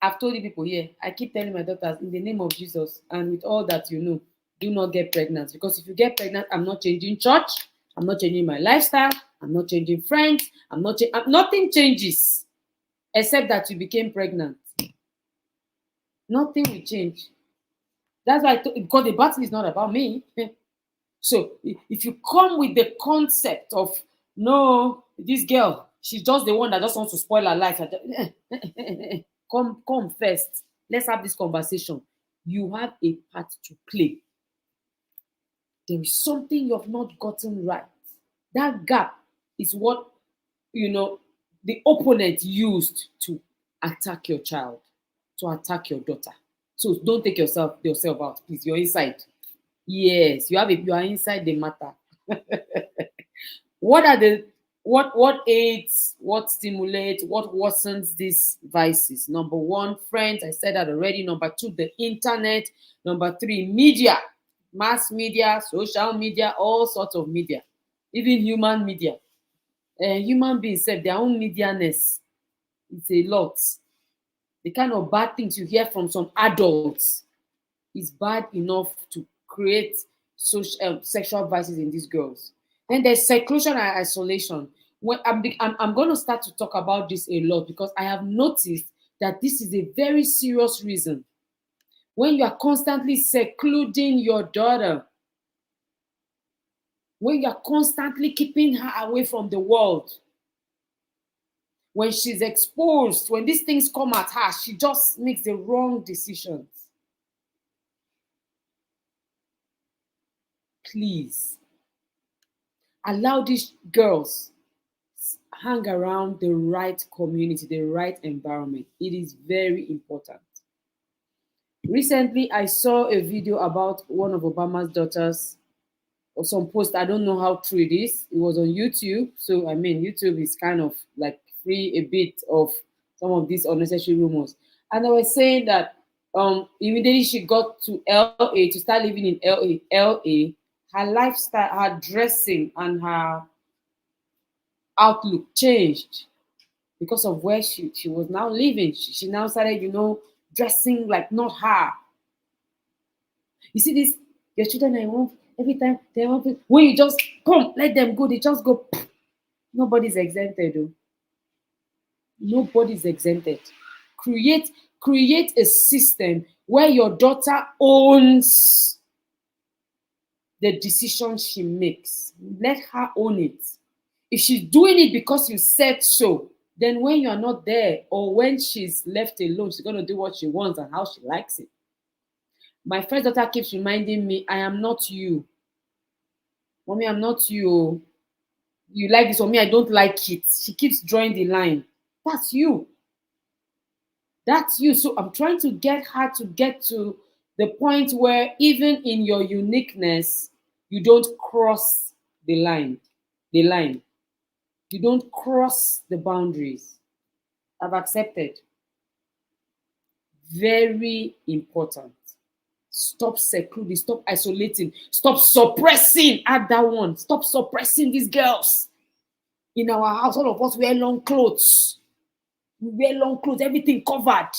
I've told you people here, I keep telling my daughters, in the name of Jesus, and with all that you know, do not get pregnant. Because if you get pregnant, I'm not changing church. I'm not changing my lifestyle. I'm not changing friends. Nothing changes except that you became pregnant. Nothing will change. That's why, because the battle is not about me. So if you come with the concept of, no, this girl, she's just the one that just wants to spoil her life. Come first. Let's have this conversation. You have a part to play. There is something you have not gotten right. That gap is what, the opponent used to attack your child, to attack your daughter. So don't take yourself out, please. You're inside. Yes, you are inside the matter. What aids, what stimulates, what worsens these vices? Number one, friends, I said that already. Number two, the internet. Number three, media, mass media, social media, all sorts of media, even human media. Human beings have their own medianess. It's a lot. The kind of bad things you hear from some adults is bad enough to create sexual vices in these girls. Then there's seclusion and isolation. When I'm going to start to talk about this a lot because I have noticed that this is a very serious reason. When you are constantly secluding your daughter, when you are constantly keeping her away from the world, when she's exposed, when these things come at her, she just makes the wrong decisions. please allow these girls hang around the right community, the right environment. It is very important. Recently, I saw a video about one of Obama's daughters or some post. I don't know how true it is. It was on YouTube. So, I mean, YouTube is kind of like free a bit of some of these unnecessary rumors. And I was saying that immediately she got to LA to start living in LA, her lifestyle, her dressing, and her outlook changed because of where she was now living. She now started, dressing like not her. You see this, your children I want every time they want to, when you just come, let them go, they just go. Nobody's exempted though. Nobody's exempted. Create a system where your daughter owns the decision she makes. Let her own it. If she's doing it because you said so, then when you're not there or when she's left alone, she's going to do what she wants and how she likes it. My first daughter keeps reminding me, I am not you. Mommy, I'm not you. You like this, or me, I don't like it. She keeps drawing the line. That's you. That's you. So I'm trying to get her to get to the point where even in your uniqueness, you don't cross the line. You don't cross the boundaries. I've accepted. Very important. Stop secluding, stop isolating, stop suppressing. Add that one. Stop suppressing these girls. In our house, all of us wear long clothes. We wear long clothes, everything covered.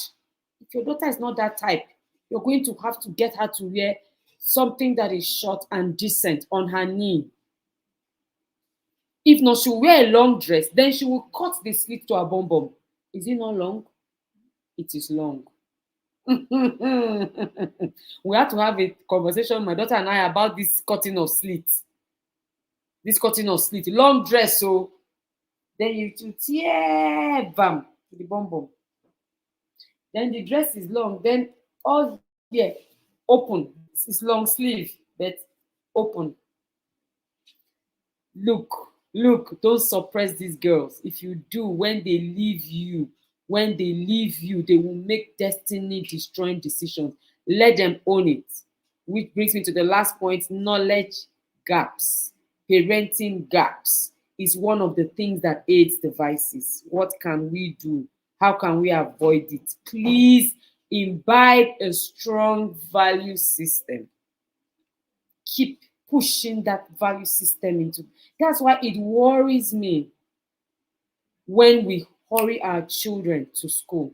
If your daughter is not that type, you're going to have to get her to wear something that is short and decent on her knee. If not, she'll wear a long dress, then she will cut the slit to her bum bum. Is it not long? It is long. We have to have a conversation, my daughter and I, about this cutting of slits. This cutting of slit. Long dress, so then you tear bam to the bum bum. Then the dress is long, then all here open. It's long sleeve, but open. Look, don't suppress these girls. If you do, when they leave you, they will make destiny destroying decisions. Let them own it. Which brings me to the last point: knowledge gaps. Parenting gaps is one of the things that aids the vices. What can we do? How can we avoid it? Please imbibe a strong value system. Keep pushing that value system into. That's why it worries me when we hurry our children to school.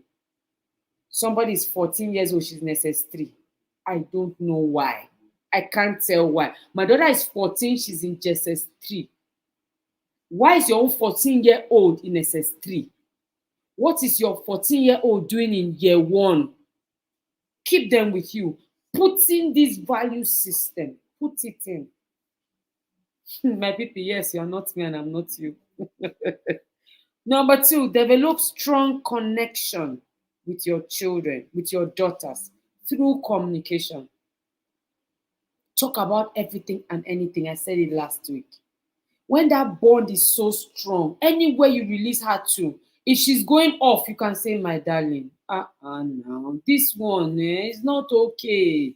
Somebody is 14 years old, she's in SS3. I don't know why. I can't tell why. My daughter is 14, she's in SS3. Why is your own 14-year-old in SS3? What is your 14-year-old doing in year 1? Keep them with you. Put in this value system. Put it in. My people, yes, you're not me and I'm not you. Number 2, develop strong connection with your children, with your daughters, through communication. Talk about everything and anything. I said it last week. When that bond is so strong, anywhere you release her to, if she's going off, you can say, my darling, now this one is not okay.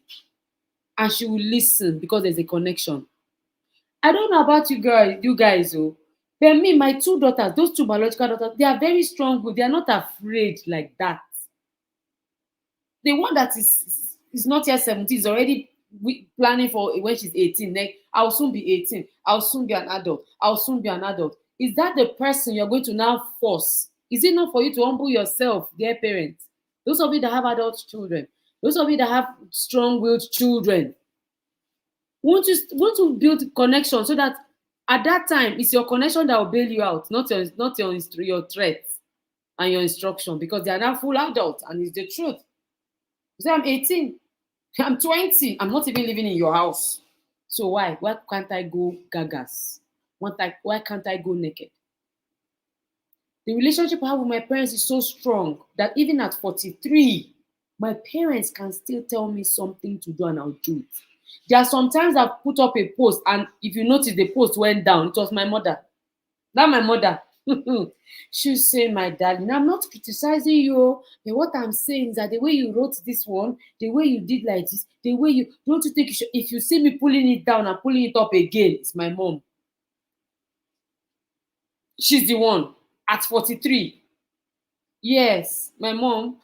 And she will listen because there's a connection. I don't know about you guys, oh, but me, my 2 daughters, those 2 biological daughters, they are very strong. They are not afraid like that. The one that is not yet 17 is already planning for when she's 18. Like, I'll soon be 18. I'll soon be an adult. Is that the person you're going to now force? Is it not for you to humble yourself, dear parents? Those of you that have adult children, those of you that have strong-willed children, want to build connection so that at that time it's your connection that will bail you out, not your threats and your instruction, because they are now full adults and it's the truth. You say, I'm 18, I'm 20, I'm not even living in your house. So why can't I go gagas? Why can't I go naked? The relationship I have with my parents is so strong that even at 43, my parents can still tell me something to do and I'll do it. There are sometimes I've put up a post, and if you notice, the post went down. It was my mother. That my mother. She'll say, my darling, I'm not criticizing you, but what I'm saying is that the way you wrote this one, the way you did like this, the way you don't you think if you see me pulling it down and pulling it up again, it's my mom. She's the one at 43. Yes, my mom.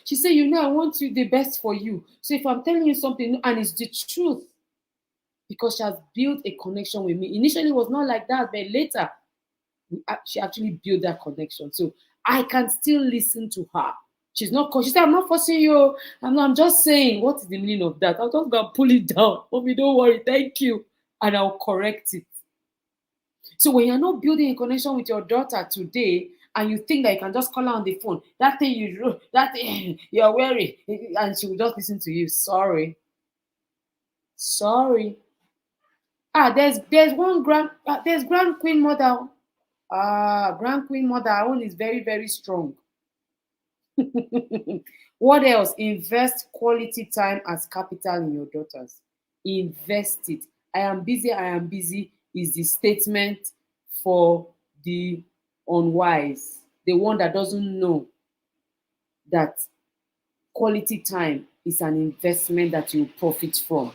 She said, I want you the best for you. So if I'm telling you something and it's the truth, because she has built a connection with me. Initially, it was not like that, but later, she actually built that connection. So I can still listen to her. She's not, she said, I'm not forcing you. I'm just saying, what is the meaning of that? I'll just go pull it down. Mommy, don't worry. Thank you. And I'll correct it. So when you're not building a connection with your daughter today, and you think that you can just call her on the phone, that thing you do, that thing you're wearing, and she will just listen to you. Sorry. There's one there's Grand Queen Mother. Grand Queen Mother, our own is very, very strong. What else? Invest quality time as capital in your daughters. Invest it. I am busy is the statement for the unwise, the one that doesn't know that quality time is an investment that you profit from.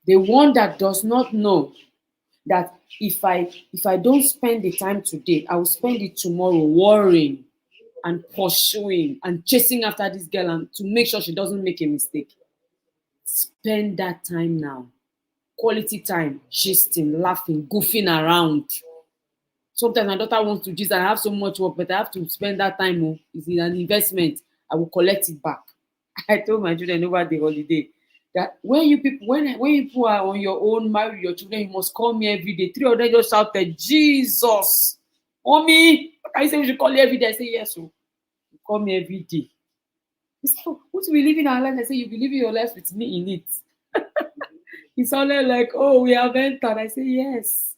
The one that does not know that if I don't spend the time today, I will spend it tomorrow worrying and pursuing and chasing after this girl and to make sure she doesn't make a mistake. Spend that time now. Quality time, gisting, laughing, goofing around. Sometimes my daughter wants to gist and I have so much work, but I have to spend that time. Oh, it's an investment. I will collect it back. I told my children over the holiday that when you people are on your own, marry your children, you must call me every day. 3 of them just shouted, Jesus, mommy, I said we should call you every day. I say yes, so you call me every day. He said, oh, won't you be living our life? I say, you'll be living your life with me in it. He sounded like, oh, we have entered. I say, yes,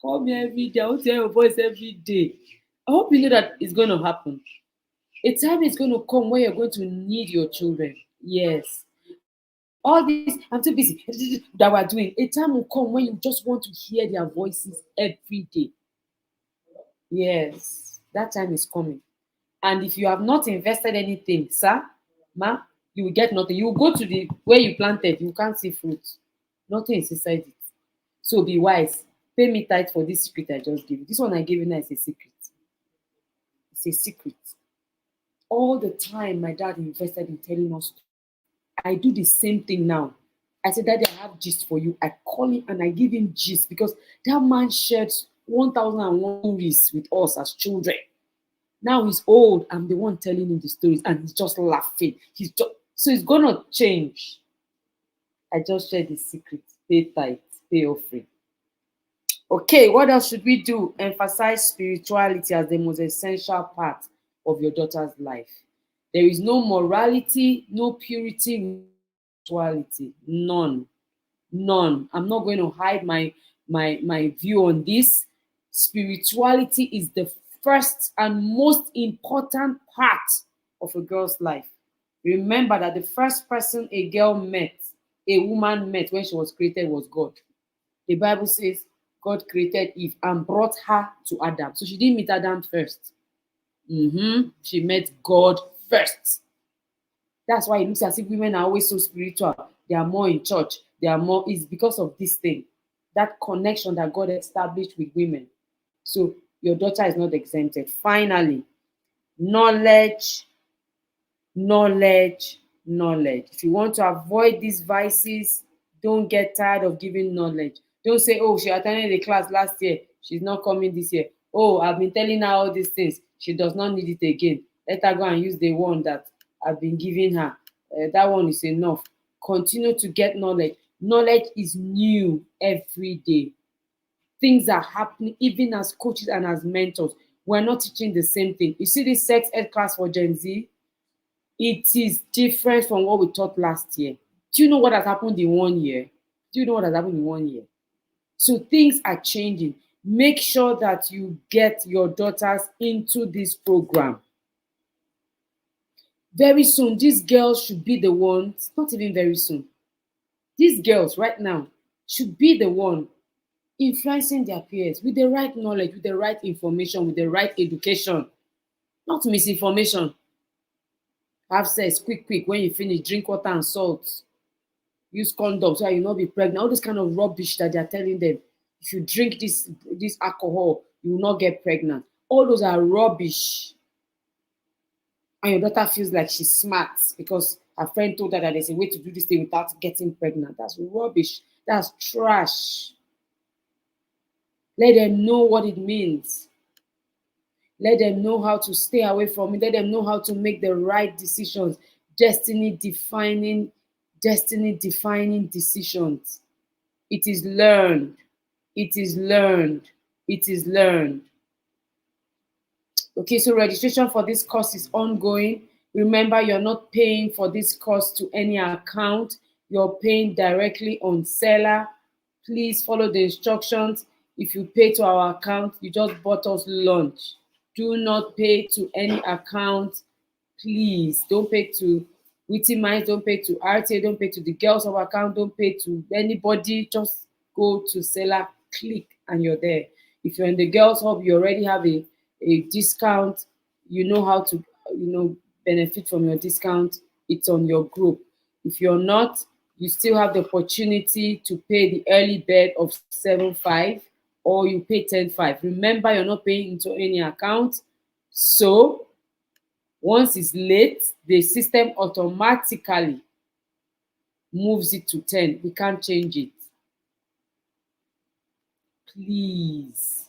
call me every day. I want to hear your voice every day. I hope you know that it's going to happen. A time is going to come where you're going to need your children. Yes. All this, I'm too busy, that we're doing. A time will come when you just want to hear their voices every day. Yes, that time is coming. And if you have not invested anything, sir, ma, you will get nothing. You will go to the where you planted, you can't see fruit. Nothing is inside it. So be wise. Pay me tight for this secret I just gave you. This one I gave you now is a secret. It's a secret. All the time my dad invested in telling us, I do the same thing now. I said, Daddy, I have gist for you. I call him and I give him gist because that man shared 1,001 stories with us as children. Now he's old. I'm the one telling him the stories and he's just laughing. So it's gonna change. I just shared the secret. Pay tight, pay offering. Okay, what else should we do? Emphasize spirituality as the most essential part of your daughter's life. There is no morality, no purity in spirituality. None. I'm not going to hide my view on this. Spirituality is the first and most important part of a girl's life. Remember that the first person a woman met when she was created was God. The Bible says God created Eve and brought her to Adam. So she didn't meet Adam first. She met God first. That's why it looks as if women are always so spiritual. They are more in church. It's because of this thing. That connection that God established with women. So your daughter is not exempted. Finally, knowledge. If you want to avoid these vices, don't get tired of giving knowledge. Don't say, oh, she attended the class last year. She's not coming this year. Oh, I've been telling her all these things. She does not need it again. Let her go and use the one that I've been giving her. That one is enough. Continue to get knowledge. Knowledge is new every day. Things are happening even as coaches and as mentors. We're not teaching the same thing. You see this sex ed class for Gen Z? It is different from what we taught last year. Do you know what has happened in 1 year? So things are changing. Make sure that you get your daughters into this program. Very soon, these girls should be the ones, not even very soon, these girls right now should be the one influencing their peers with the right knowledge, with the right information, with the right education, not misinformation. Have sex quick, quick. When you finish, drink water and salt. Use condoms so you will not be pregnant. All this kind of rubbish that they're telling them. If you drink this alcohol, you will not get pregnant. All those are rubbish. And your daughter feels like she's smart because her friend told her that there's a way to do this thing without getting pregnant. That's rubbish. That's trash. Let them know what it means. Let them know how to stay away from it. Let them know how to make the right decisions. Destiny defining decisions. It is learned. It is learned. It is learned. Okay, so registration for this course is ongoing. Remember, you're not paying for this course to any account. You're paying directly on seller. Please follow the instructions. If you pay to our account, you just bought us lunch. Do not pay to any account. Please don't pay to Witty Minds, don't pay to RTA, don't pay to the girls of account, don't pay to anybody. Just go to seller, click, and you're there. If you're in the girls hub, you already have a discount. You know how to benefit from your discount. It's on your group. If you're not, you still have the opportunity to pay the early bird of 7.5 or you pay 10.5. Remember, you're not paying into any account. So once it's late, the system automatically moves it to 10. We can't change it. Please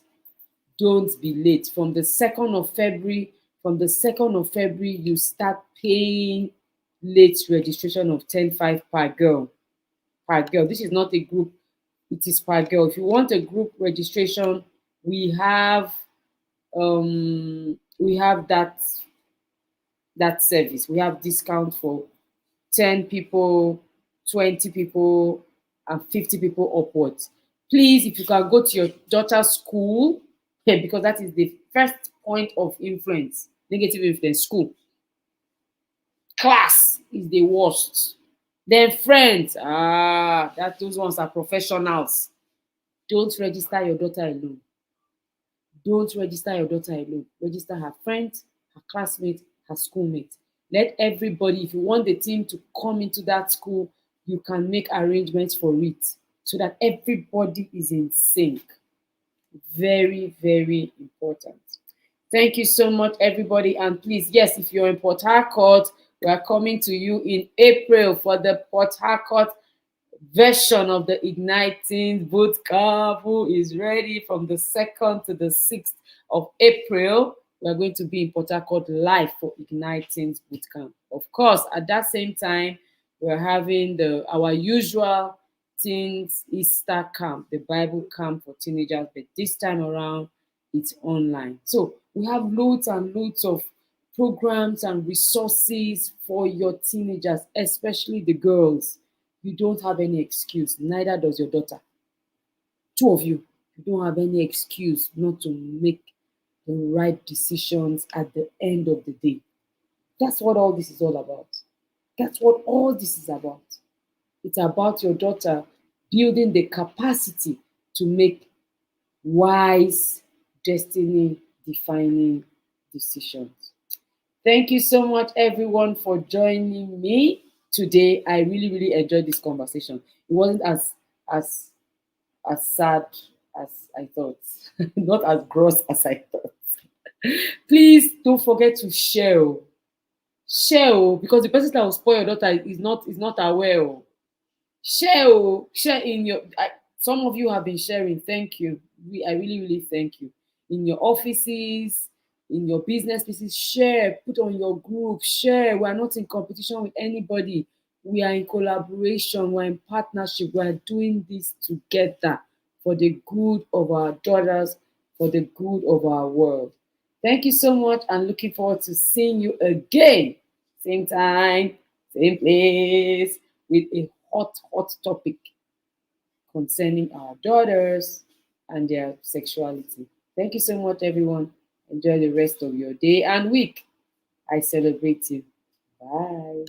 don't be late. From the 2nd of February, you start paying late registration of 10.5 per girl. Per girl. This is not a group, it is per girl. If you want a group registration, we have that service. We have discount for 10 people, 20 people, and 50 people upwards. Please, if you can go to your daughter's school, because that is the first point of influence, negative influence, school. Class is the worst. Then friends, those ones are professionals. Don't register your daughter alone. Don't register your daughter alone. Register her friends, her classmates, her schoolmates. Let everybody, if you want the team to come into that school, you can make arrangements for it so that everybody is in sync. Very, very important. Thank you so much, everybody. And please, yes, if you're in Port Harcourt, we are coming to you in April for the Port Harcourt version of the Igniting Bootcamp. Who is ready? From the 2nd to the 6th of April, we are going to be in Port Harcourt live for Igniting Bootcamp. Of course, at that same time, we're having our usual Teens Easter camp, the Bible camp for teenagers, but this time around, it's online. So we have loads and loads of programs and resources for your teenagers, especially the girls. You don't have any excuse, neither does your daughter. Two of you don't have any excuse not to make the right decisions at the end of the day. That's what all this is all about. That's what all this is about. It's about your daughter building the capacity to make wise, destiny-defining decisions. Thank you so much, everyone, for joining me today. I really, really enjoyed this conversation. It wasn't as sad as I thought, not as gross as I thought. Please don't forget to share. Share, because the person that will spoil your daughter is not aware. Share in your. Some of you have been sharing. Thank you. I really, really thank you. In your offices, in your business places, share. Put on your group. Share. We are not in competition with anybody. We are in collaboration. We're in partnership. We are doing this together for the good of our daughters, for the good of our world. Thank you so much, and looking forward to seeing you again. Same time, same place, with a hot topic concerning our daughters and their sexuality. Thank you so much, everyone. Enjoy the rest of your day and week. I celebrate you. Bye.